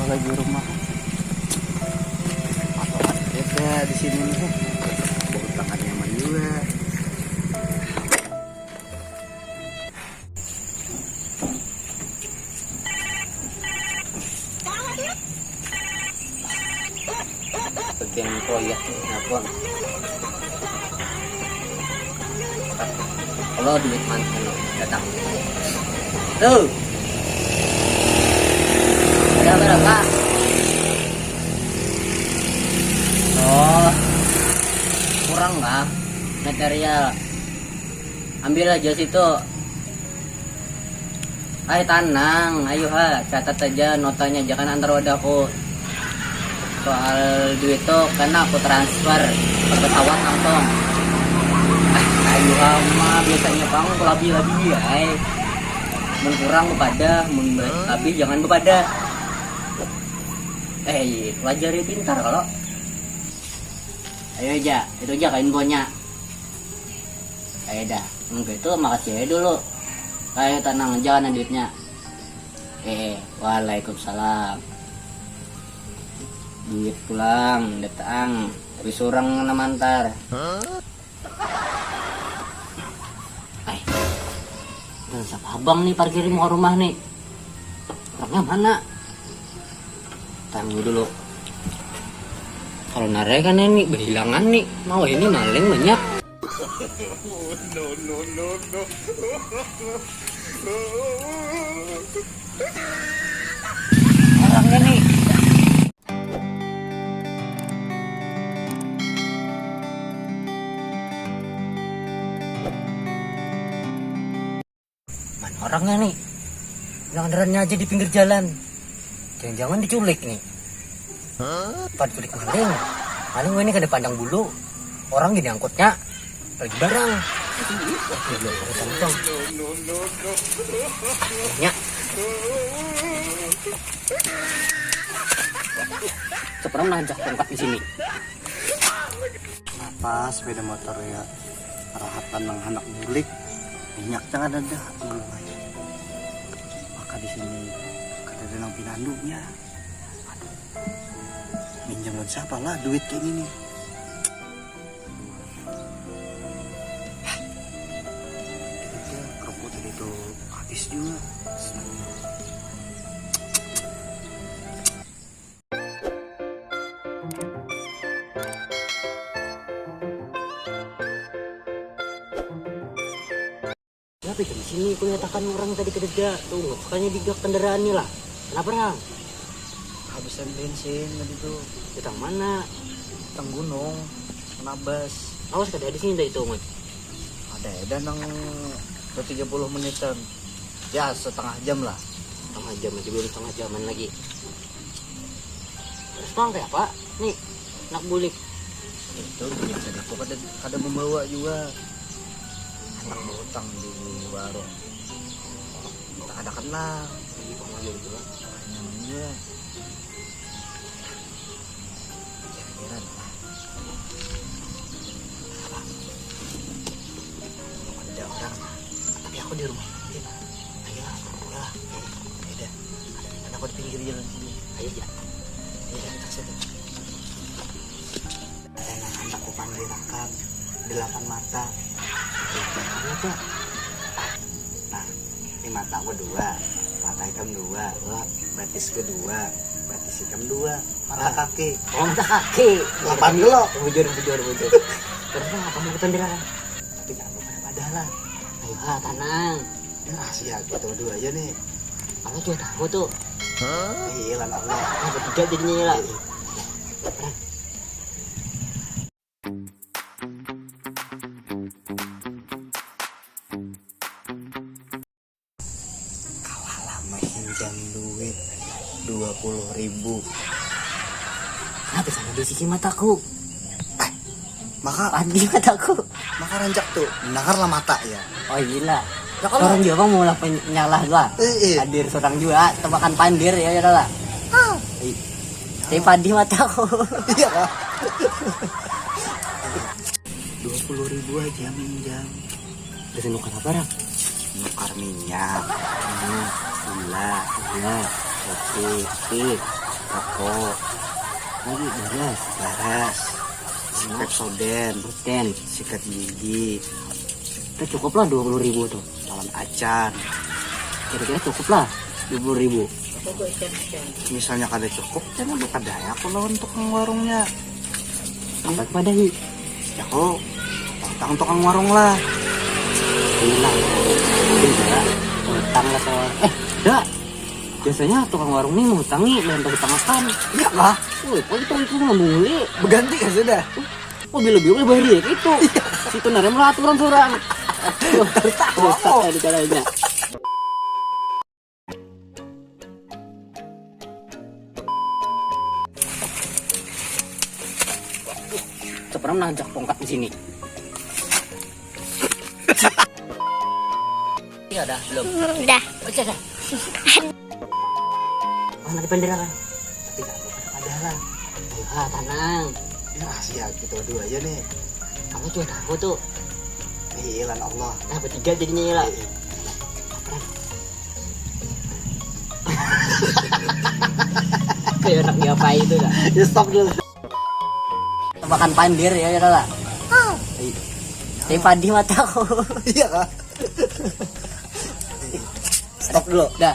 lagi rumah. Apa ada di sini nih? Bawa tangannya sama juga. Bagian proyek apa? Kalau duit mantan datang. Tuh. Ada berapa? Oh, kurang nggak material? Ambil aja situ. Ayo tenang, ayo catat aja notanya, jangan antar wadaku. Soal duit tuh karena aku transfer ke pesawat langsung. Ayo mah biasanya bang lebih ya. Mun kurang bepada, mun lebih jangan bepada. Pelajari pintar kalau. Ayo aja, itu aja kain infonya. Ayo dah, enggak itu makasih aja dulu. Ayo tenang, jangan duitnya. Waalaikumsalam. Duit pulang, datang. Tapi surang namantar. Dan siapa abang nih parkirin mau rumah nih? Orangnya mana? Tunggu dulu. Kalau narik kan ini berhilangan nih. Mau ini maling banyak. No. Orangnya nih. Mana orangnya nih? Landarannya aja di pinggir jalan. Jangan-jangan diculik nih. Apa diculik maling? Maling gue ini kan ada pandang bulu. Orang gini angkutnya lagi barang. Ya. Seperti nanjak tongkat di sini. Apa sepeda motor ya? Rahatan ng anak bulik. Minyak jangan ada. Maka di sini kada ng pinandungnya. Minjam dan siapa lah duit kayak gini. Kerupuk tadi tuh habis juga. Tapi di sini aku nyatakan orang tadi kededa tuh, makanya digak kendaraan nih lah. Kenapa orang? Habisan bensin tadi tuh. Kita mana? Tang gunung, menabas. Awas kada di sini dari itu, Mat. Ada nang 30 menitan. Ya setengah jam lah. Setengah jam aja belum setengah jaman lagi. Terus bang kayak apa? Nih, nak bulik. Itu biasa itu kada membawa juga. Anak berutang di warung. Tak ada kenal. Lagi pengalir juga. Nyaman juga. Kira-kira ada orang. Tapi aku di rumah aja. Ayolah, pulang. Ayo dah. Ada aku di pinggir jalan sini. Ayo ya. Ayo dah kita situ. Ada anak-anakku panggil rakam. 8 mata. Apa? Nah, ini mata aku 2, mata hitam 2, batis kedua, batis hitam 2, mata kaki. Oh, mata kaki. 8 gelo. Bujur. Terus bang, apa mau ketendera? Tapi jangan lupa padahal lah. Ayo tenang. Ini rahasia gitu 2 aja nih. Kamu juga tahu tuh. Hilang Allah. Nah, bertiga jadinya lah. Minjam duit 20.000. Kenapa sana di sisi mataku? Maka Adi mataku. maka rancak tuh, mendengarlah mata ya. Oh gila. Ya kalau Orang juga bang mau lah penyalah gua. Hadir seorang juga tebakan pandir ya lah. Tapi padi mataku. Iya kah? 20.000 aja minjam. Terus nukar apa rak? Nukar minyak, gula, Oke. rokok, lagi beres. beres, Pepsodent, Den, sikat gigi, itu cukup lah 20.000 tuh. lawan acan. Kira-kira cukup lah 20.000. Misalnya kada cukup, jangan buka daya aku lawan tukang warungnya. Apa kepada hi? Ya aku tentang tukang warung lah. Hilang. Tidak. Utang lah soal. Enggak. Biasanya tukang warung ini ngutangi dan utang-utang. Iya kah? Wih, kok itu nggak boleh. Berganti kan sudah? Oh, lebih bayar dia itu. Situ narem lah aturan seorang. Rusak tadi caranya. Pernah nanjak tongkat di sini. Iya dah, belum. Udah. Oke, dah. Oh, nanti bendera kan? Tapi gak ada lah. Ah, tenang. Ini rahasia kita berdua aja nih. Kamu juga tahu tuh. Ilan Allah. Nah, bertiga jadinya ya lah. Kayak anak ngapain itu dah. Ya stop dulu. Makan pandir ya lah. Tapi padi mataku. Iya kah? Stop dulu. Dah.